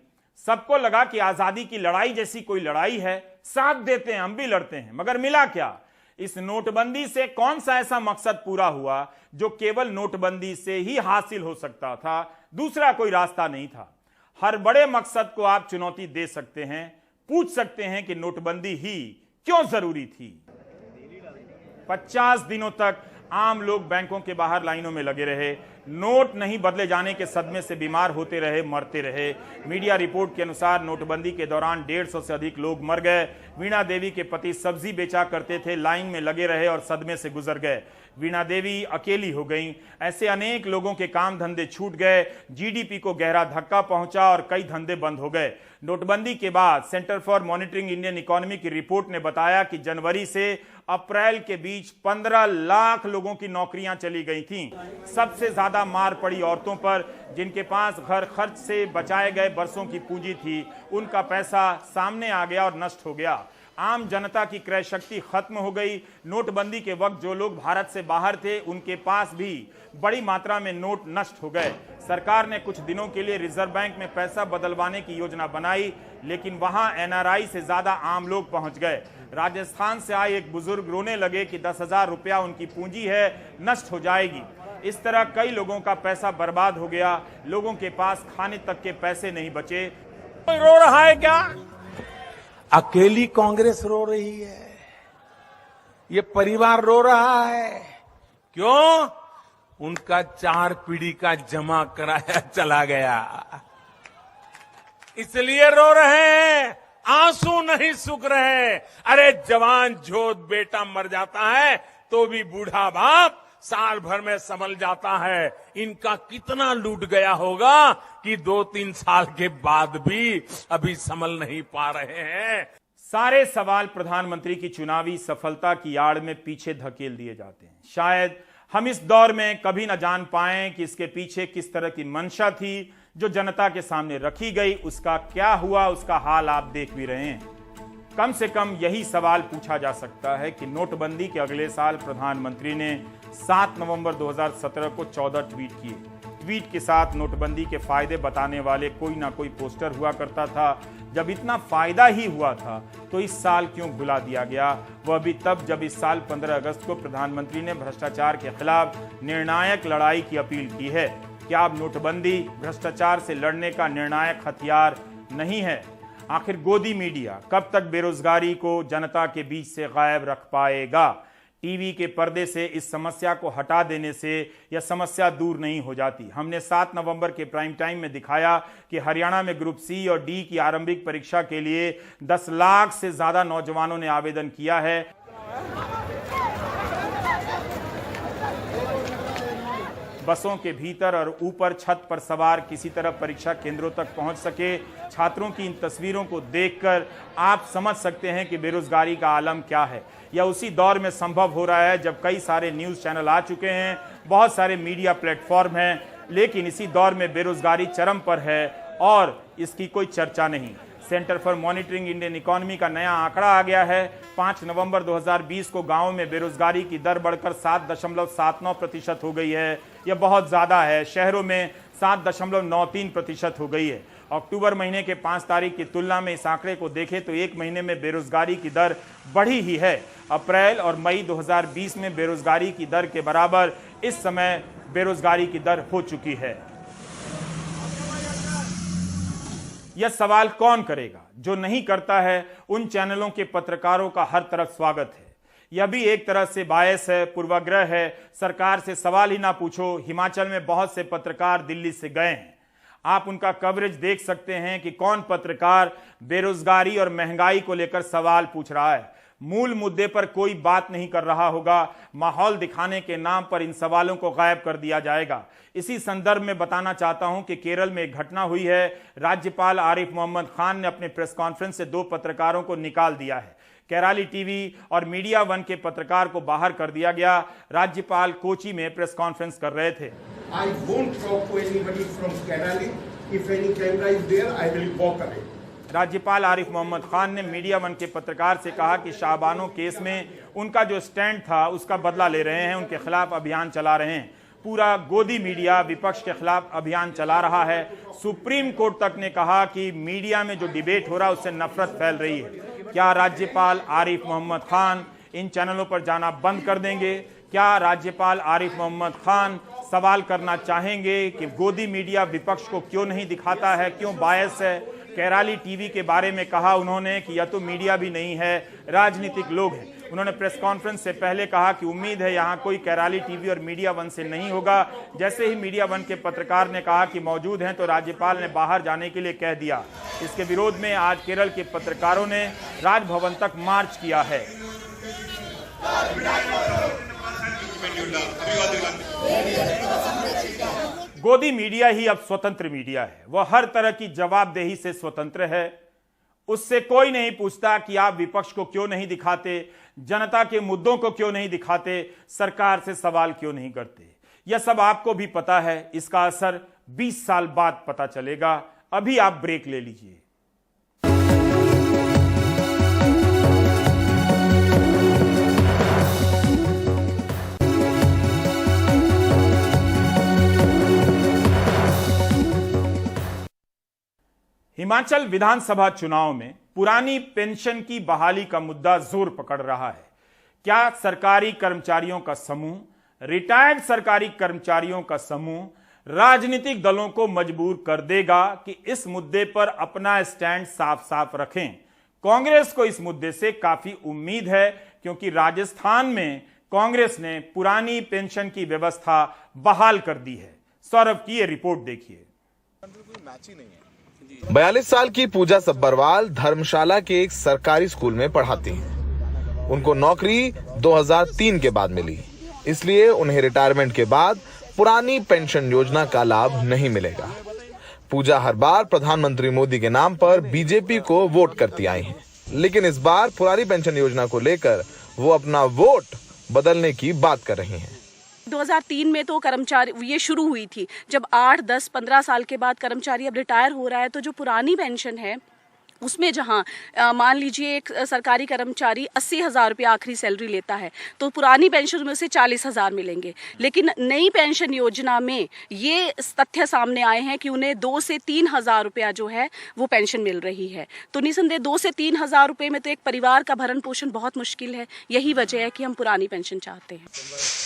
सबको लगा कि आजादी की लड़ाई जैसी कोई लड़ाई है, साथ देते हैं, हम भी लड़ते हैं, मगर मिला क्या? इस नोटबंदी से कौन सा ऐसा मकसद पूरा हुआ जो केवल नोटबंदी से ही हासिल हो सकता था? दूसरा कोई रास्ता नहीं था। हर बड़े मकसद को आप चुनौती दे सकते हैं, पूछ सकते हैं कि नोटबंदी ही क्यों जरूरी थी। 50 दिनों तक आम लोग बैंकों के बाहर लाइनों में लगे रहे, नोट नहीं बदले जाने के सदमे से बीमार होते रहे, मरते रहे। मीडिया रिपोर्ट के अनुसार नोटबंदी के दौरान 150 से अधिक लोग मर गए। वीणा देवी के पति सब्जी बेचा करते थे, लाइन में लगे रहे और सदमे से गुजर गए। वीणा देवी अकेली हो गईं। ऐसे अनेक लोगों के काम धंधे छूट गए, जीडीपी को गहरा धक्का पहुंचा और कई धंधे बंद हो गए। नोटबंदी के बाद centre for monitoring Indian economy की रिपोर्ट ने बताया कि जनवरी से अप्रैल के बीच 15 लाख लोगों की नौकरियां चली गई थीं। सबसे ज्यादा मार पड़ी औरतों पर, जिनके पास घर खर्च से बचाए गए बरसों की पूंजी थी। उनका पैसा सामने आ गया और नष्ट हो गया। आम जनता की क्रय शक्ति खत्म हो गई। नोटबंदी के वक्त जो लोग भारत से बाहर थे, उनके पास भी बड़ी मात्रा में नोट नष्ट हो गए। सरकार ने कुछ दिनों के लिए रिजर्व बैंक में पैसा बदलवाने की योजना बनाई, लेकिन वहां एनआरआई से ज्यादा आम लोग पहुंच गए। राजस्थान से आए एक बुजुर्ग रोने लगे कि 10,000 रुपया उनकी पूंजी है, नष्ट हो जाएगी। इस तरह कई लोगों का पैसा बर्बाद हो गया। लोगों के पास खाने तक के पैसे नहीं बचे। कोई रो रहा है क्या? अकेली कांग्रेस रो रही है, ये परिवार रो रहा है। क्यों? उनका 4 पीढ़ी का जमा कराया चला गया, इसलिए रो रहे हैं, आंसू नहीं सूख रहे। अरे जवान जोध बेटा मर जाता है तो भी बूढ़ा बाप साल भर में संभल जाता है। इनका कितना लूट गया होगा कि 2-3 साल के बाद भी अभी संभल नहीं पा रहे हैं। सारे सवाल प्रधानमंत्री की चुनावी सफलता की आड़ में पीछे धकेल दिए जाते हैं। शायद हम इस दौर में कभी न जान पाएं कि इसके पीछे किस तरह की मंशा थी जो जनता के सामने रखी गई। उसका क्या हुआ, उसका हाल आप देख भी रहे हैं। कम से कम यही सवाल पूछा जा सकता है कि नोटबंदी के अगले साल प्रधानमंत्री ने 7 नवंबर 2017 को 14 ट्वीट किए। ट्वीट के साथ नोटबंदी के फायदे बताने वाले कोई ना कोई पोस्टर हुआ करता था। जब इतना फायदा ही हुआ था तो इस साल क्यों भुला दिया गया? वह भी तब जब इस साल 15 अगस्त को प्रधानमंत्री ने भ्रष्टाचार के खिलाफ निर्णायक लड़ाई की अपील की है। क्या अब नोटबंदी भ्रष्टाचार से लड़ने का निर्णायक हथियार नहीं है? आखिर गोदी मीडिया कब तक बेरोजगारी को जनता के बीच से गायब रख पाएगा? टीवी के पर्दे से इस समस्या को हटा देने से यह समस्या दूर नहीं हो जाती। हमने 7 नवंबर के प्राइम टाइम में दिखाया कि हरियाणा में ग्रुप सी और डी की आरंभिक परीक्षा के लिए 10 लाख से ज्यादा नौजवानों ने आवेदन किया है। बसों के भीतर और ऊपर छत पर सवार किसी तरह परीक्षा केंद्रों तक पहुंच सके। छात्रों की इन तस्वीरों को देखकर आप समझ सकते हैं कि बेरोजगारी का आलम क्या है। यह उसी दौर में संभव हो रहा है जब कई सारे न्यूज चैनल आ चुके हैं, बहुत सारे मीडिया प्लेटफॉर्म हैं, लेकिन इसी दौर में बेरोजगारी चरम पर है और इसकी कोई चर्चा नहीं। Centre for monitoring Indian economy का नया आंकड़ा आ गया है। 5 नवंबर 2020 को गांवों में बेरोजगारी की दर बढ़कर 7.79% हो गई है। यह बहुत ज्यादा है। शहरों में 7.93% हो गई है। अक्टूबर महीने के 5 तारीख की तुलना में इस आंकड़े को देखें तो एक महीने में बेरोजगारी की दर बढ़ी ही है। अप्रैल और मई 2020 में बेरोजगारी की दर के बराबर इस समय बेरोजगारी की दर हो चुकी है। यह सवाल कौन करेगा? जो नहीं करता है उन चैनलों के पत्रकारों का हर तरफ स्वागत है। यह भी एक तरह से बायस है, पूर्वाग्रह है। सरकार से सवाल ही ना पूछो। हिमाचल में बहुत से पत्रकार दिल्ली से गए हैं। आप उनका कवरेज देख सकते हैं कि कौन पत्रकार बेरोजगारी और महंगाई को लेकर सवाल पूछ रहा है। मूल मुद्दे पर कोई बात नहीं कर रहा होगा। माहौल दिखाने के नाम पर इन सवालों को गायब कर दिया जाएगा। इसी संदर्भ में बताना चाहता हूं कि केरल में एक घटना हुई है। राज्यपाल आरिफ मोहम्मद खान ने अपने प्रेस कॉन्फ्रेंस से 2 पत्रकारों को निकाल दिया है। केराली टीवी और मीडिया वन के पत्रकार को बाहर कर दिया गया। राज्यपाल कोची में प्रेस कॉन्फ्रेंस कर रहे थे। I won't talk to anybody from Kerala. If any camera is there, I will walk away. राज्यपाल आरिफ मोहम्मद खान ने मीडिया वन के पत्रकार से कहा कि शाहबानो केस में उनका जो स्टैंड था उसका बदला ले रहे हैं, उनके खिलाफ अभियान चला रहे हैं। पूरा गोदी मीडिया विपक्ष के खिलाफ अभियान चला रहा है। सुप्रीम कोर्ट तक ने कहा कि मीडिया में जो डिबेट हो रहा है उससे नफरत फैल रही है। क्या राज्यपाल आरिफ मोहम्मद खान इन चैनलों पर जाना बंद कर देंगे? क्या राज्यपाल आरिफ मोहम्मद खान सवाल करना चाहेंगे कि गोदी मीडिया विपक्ष को क्यों नहीं दिखाता है, क्यों बायस है? कैराली टीवी के बारे में कहा उन्होंने कि यह तो मीडिया भी नहीं है, राजनीतिक लोग हैं। उन्होंने प्रेस कॉन्फ्रेंस से पहले कहा कि उम्मीद है यहां कोई कैराली टीवी और मीडिया वन से नहीं होगा। जैसे ही मीडिया वन के पत्रकार ने कहा कि मौजूद हैं तो राज्यपाल ने बाहर जाने के लिए कह दिया। इसके विरोध में आज केरल के पत्रकारों ने राजभवन तक मार्च किया है। गोदी मीडिया ही अब स्वतंत्र मीडिया है। वह हर तरह की जवाबदेही से स्वतंत्र है। उससे कोई नहीं पूछता कि आप विपक्ष को क्यों नहीं दिखाते, जनता के मुद्दों को क्यों नहीं दिखाते, सरकार से सवाल क्यों नहीं करते। यह सब आपको भी पता है। इसका असर 20 साल बाद पता चलेगा। अभी आप ब्रेक ले लीजिए। हिमाचल विधानसभा चुनाव में पुरानी पेंशन की बहाली का मुद्दा जोर पकड़ रहा है। क्या सरकारी कर्मचारियों का समूह, रिटायर्ड सरकारी कर्मचारियों का समूह राजनीतिक दलों को मजबूर कर देगा कि इस मुद्दे पर अपना स्टैंड साफ साफ रखें? कांग्रेस को इस मुद्दे से काफी उम्मीद है, क्योंकि राजस्थान में कांग्रेस ने पुरानी पेंशन की व्यवस्था बहाल कर दी है। सौरभ की ये रिपोर्ट देखिए। 42 साल की पूजा सब्बरवाल धर्मशाला के एक सरकारी स्कूल में पढ़ाती हैं। उनको नौकरी 2003 के बाद मिली, इसलिए उन्हें रिटायरमेंट के बाद पुरानी पेंशन योजना का लाभ नहीं मिलेगा। पूजा हर बार प्रधानमंत्री मोदी के नाम पर बीजेपी को वोट करती आई हैं, लेकिन इस बार पुरानी पेंशन योजना को लेकर वो अपना वोट बदलने की बात कर रही हैं। 2003 में तो कर्मचारी ये शुरू हुई थी, जब 8, 10, 15 साल के बाद कर्मचारी अब रिटायर हो रहा है, तो जो पुरानी पेंशन है उसमें जहां मान लीजिए एक सरकारी कर्मचारी 80,000 रुपये आखिरी सैलरी लेता है, तो पुरानी पेंशन में से 40,000 मिलेंगे। लेकिन नई पेंशन योजना में ये तथ्य सामने आए हैं कि उन्हें 2 से 3,000 रुपया जो है वो पेंशन मिल रही है। तो निसंदेह 2 से 3,000 रुपये में तो एक परिवार का भरण पोषण बहुत मुश्किल है। यही वजह है कि हम पुरानी पेंशन चाहते हैं।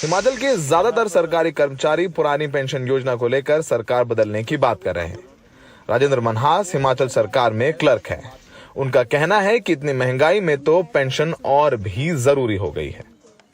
हिमाचल के ज्यादातर सरकारी कर्मचारी पुरानी पेंशन योजना को लेकर सरकार बदलने की बात कर रहे हैं। राजेंद्र मनहास हिमाचल सरकार में क्लर्क हैं। उनका कहना है कि इतनी महंगाई में तो पेंशन और भी जरूरी हो गई है।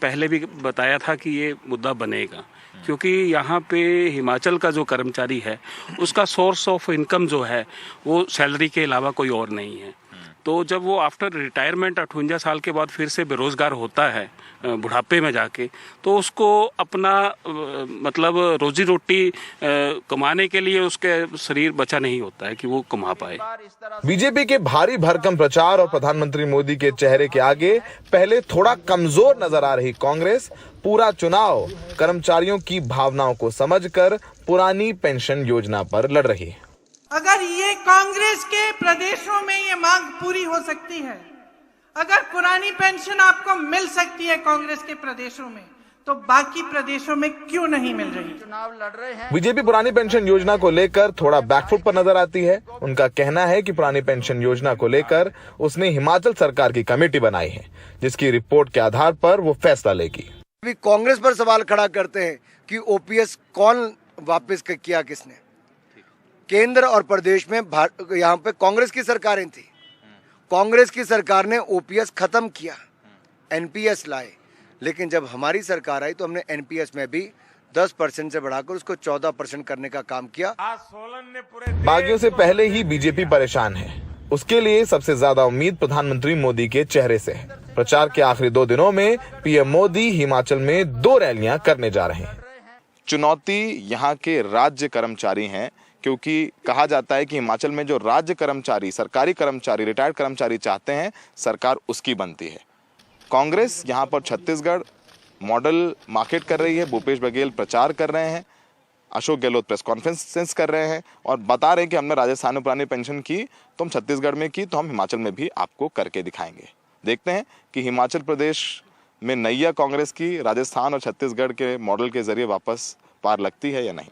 पहले भी बताया था कि ये मुद्दा बनेगा, क्योंकि यहाँ पे हिमाचल का जो कर्मचारी है उसका सोर्स ऑफ इनकम जो है वो सैलरी के अलावा कोई और नहीं है। तो जब वो आफ्टर रिटायरमेंट 58 साल के बाद फिर से बेरोजगार होता है बुढ़ापे में जाके, तो उसको अपना मतलब रोजी रोटी कमाने के लिए उसके शरीर बचा नहीं होता है कि वो कमा पाए। बीजेपी के भारी भरकम प्रचार और प्रधानमंत्री मोदी के चेहरे के आगे पहले थोड़ा कमजोर नजर आ रही कांग्रेस पूरा चुनाव कर्मचारियों की भावनाओं को समझकर पुरानी पेंशन योजना पर लड़ रही है। अगर ये कांग्रेस के प्रदेशों में ये मांग पूरी हो सकती है, अगर पुरानी पेंशन आपको मिल सकती है कांग्रेस के प्रदेशों में, तो बाकी प्रदेशों में क्यों नहीं मिल रही? चुनाव लड़ रहे हैं। बीजेपी पुरानी पेंशन योजना को लेकर थोड़ा बैकफुट पर नजर आती है। उनका कहना है कि पुरानी पेंशन योजना को लेकर उसने हिमाचल सरकार की कमेटी बनाई है, जिसकी रिपोर्ट के आधार पर वो फैसला लेगी। कांग्रेस पर सवाल खड़ा करते हैं कि ओपीएस कौन वापस किया, किसने? केंद्र और प्रदेश में यहाँ पे कांग्रेस की सरकारें थी। कांग्रेस की सरकार ने ओपीएस खत्म किया, एनपीएस लाए, लेकिन जब हमारी सरकार आई तो हमने एनपीएस में भी 10% से बढ़ाकर उसको 14% करने का काम किया। बागियों से पहले ही बीजेपी परेशान है। उसके लिए सबसे ज्यादा उम्मीद प्रधानमंत्री मोदी के चेहरे से है। प्रचार के आखिरी 2 दिनों में पीएम मोदी हिमाचल में 2 रैलियां करने जा रहे हैं। चुनौती यहाँ के राज्य कर्मचारी हैं, क्योंकि कहा जाता है कि हिमाचल में जो राज्य कर्मचारी, सरकारी कर्मचारी, रिटायर्ड कर्मचारी चाहते हैं, सरकार उसकी बनती है। कांग्रेस यहाँ पर छत्तीसगढ़ मॉडल मार्केट कर रही है। भूपेश बघेल प्रचार कर रहे हैं, अशोक गहलोत प्रेस कॉन्फ्रेंस कर रहे हैं और बता रहे हैं कि हमने राजस्थान में पुरानी पेंशन की, तो हम छत्तीसगढ़ में की, तो हम हिमाचल में भी आपको करके दिखाएंगे। देखते हैं कि हिमाचल प्रदेश में नैया कांग्रेस की राजस्थान और छत्तीसगढ़ के मॉडल के जरिए वापस पार लगती है या नहीं।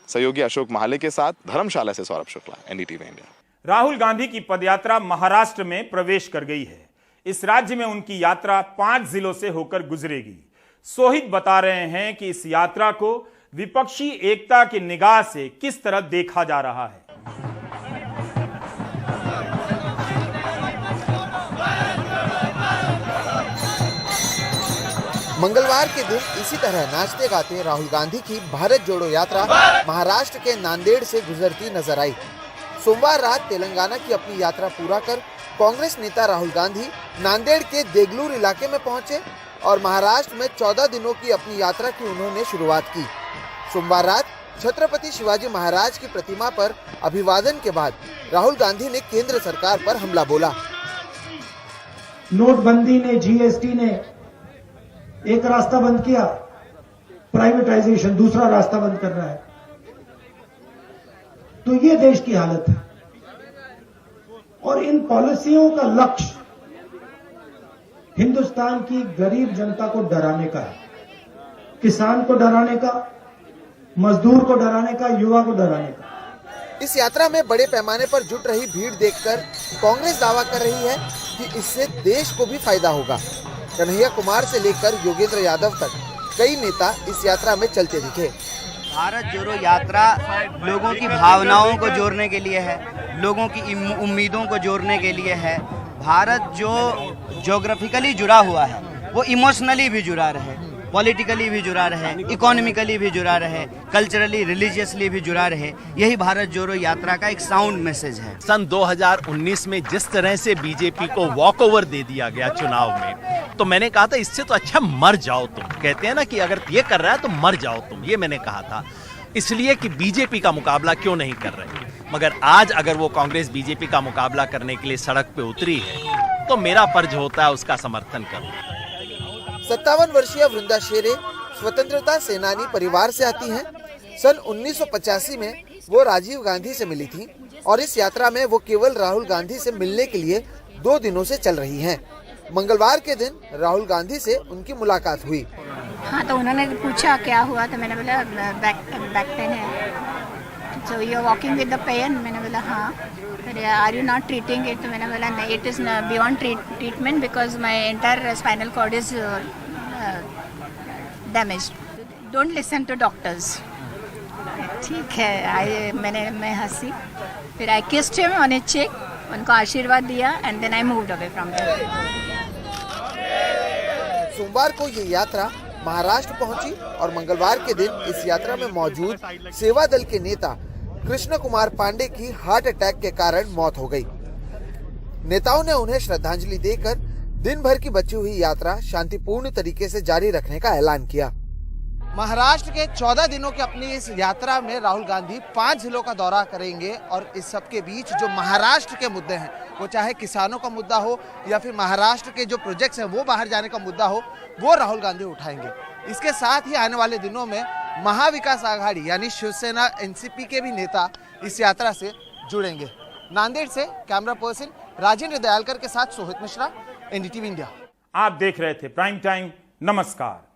सहयोगी अशोक महाले के साथ धर्मशाला से सौरभ शुक्ला, एनडीटीवी इंडिया। राहुल गांधी की पदयात्रा महाराष्ट्र में प्रवेश कर गई है। इस राज्य में उनकी यात्रा 5 जिलों से होकर गुजरेगी। सोहित बता रहे हैं कि इस यात्रा को विपक्षी एकता की निगाह से किस तरह देखा जा रहा है। मंगलवार के दिन इसी तरह नाचते गाते राहुल गांधी की भारत जोड़ो यात्रा महाराष्ट्र के नांदेड़ से गुजरती नजर आई। सोमवार रात तेलंगाना की अपनी यात्रा पूरा कर कांग्रेस नेता राहुल गांधी नांदेड़ के देगलूर इलाके में पहुंचे और महाराष्ट्र में 14 दिनों की अपनी यात्रा की उन्होंने शुरुआत की। सोमवार रात छत्रपति शिवाजी महाराज की प्रतिमा पर अभिवादन के बाद राहुल गांधी ने केंद्र सरकार पर हमला बोला। नोटबंदी ने, जीएसटी ने एक रास्ता बंद किया, प्राइवेटाइजेशन दूसरा रास्ता बंद कर रहा है। तो ये देश की हालत है और इन पॉलिसियों का लक्ष्य हिंदुस्तान की गरीब जनता को डराने का है, किसान को डराने का, मजदूर को डराने का, युवा को डराने का। इस यात्रा में बड़े पैमाने पर जुट रही भीड़ देखकर कांग्रेस दावा कर रही है कि इससे देश को भी फायदा होगा। कन्हैया कुमार से लेकर योगेंद्र यादव तक कई नेता इस यात्रा में चलते दिखे। भारत जोड़ो यात्रा लोगों की भावनाओं को जोड़ने के लिए है, लोगों की उम्मीदों को जोड़ने के लिए है। भारत जो ज्योग्राफिकली जुड़ा हुआ है वो इमोशनली भी जुड़ा रहे, पॉलिटिकली भी जुड़ा रहे, इकोनॉमिकली भी जुड़ा रहे, कल्चरली रिलीजियसली भी जुड़ा रहे। यही भारत जोड़ो यात्रा का एक साउंड मैसेज है। सन 2019 में जिस तरह से बीजेपी को वॉकओवर दे दिया गया चुनाव में, तो मैंने कहा था इससे तो अच्छा मर जाओ तुम। कहते हैं ना कि अगर ये कर रहा है तो मर जाओ तुम, ये मैंने कहा था इसलिए कि बीजेपी का मुकाबला क्यों नहीं कर रहे। मगर आज अगर वो कांग्रेस बीजेपी का मुकाबला करने के लिए सड़क पे उतरी है तो मेरा फर्ज होता है उसका समर्थन करूं। 57 वर्षीय वृंदा शेरे स्वतंत्रता सेनानी परिवार से आती हैं। सन 1985 में वो राजीव गांधी से मिली थी और इस यात्रा में वो केवल राहुल गांधी से मिलने के लिए 2 दिनों से चल रही हैं। मंगलवार के दिन राहुल गांधी से उनकी मुलाकात हुई। हाँ, तो उन्होंने पूछा क्या हुआ, तो मैंने बोला बैक पेन है। So you are walking with the pain? मैंने बोला हाँ। फिर are you not treating it? तो मैंने बोला नहीं, it is beyond treatment because my entire spinal cord is damaged. Don't listen to doctors. ठीक है, मैं हंसी। फिर I kissed him on his cheek, उनको आशीर्वाद दिया and then I moved away from there. सोमवार को ये यात्रा महाराष्ट्र पहुंची और मंगलवार के दिन इस यात्रा में मौजूद सेवा दल के नेता कृष्ण कुमार पांडे की हार्ट अटैक के कारण मौत हो गई। नेताओं ने उन्हें श्रद्धांजलि देकर दिन भर की बची हुई यात्रा शांतिपूर्ण तरीके से जारी रखने का ऐलान किया। महाराष्ट्र के 14 दिनों की अपनी इस यात्रा में राहुल गांधी 5 जिलों का दौरा करेंगे और इस सब के बीच जो महाराष्ट्र के मुद्दे हैं, वो चाहे किसानों का मुद्दा हो या फिर महाराष्ट्र के जो प्रोजेक्ट्स हैं वो बाहर जाने का मुद्दा हो, वो राहुल गांधी उठाएंगे। इसके साथ ही आने वाले दिनों में महाविकास आघाड़ी यानी शिवसेना एनसीपी के भी नेता इस यात्रा से जुड़ेंगे। नांदेड़ से कैमरा पर्सन राजेंद्र दयालकर के साथ सोहित मिश्रा, एनडीटीवी इंडिया। आप देख रहे थे प्राइम टाइम। नमस्कार।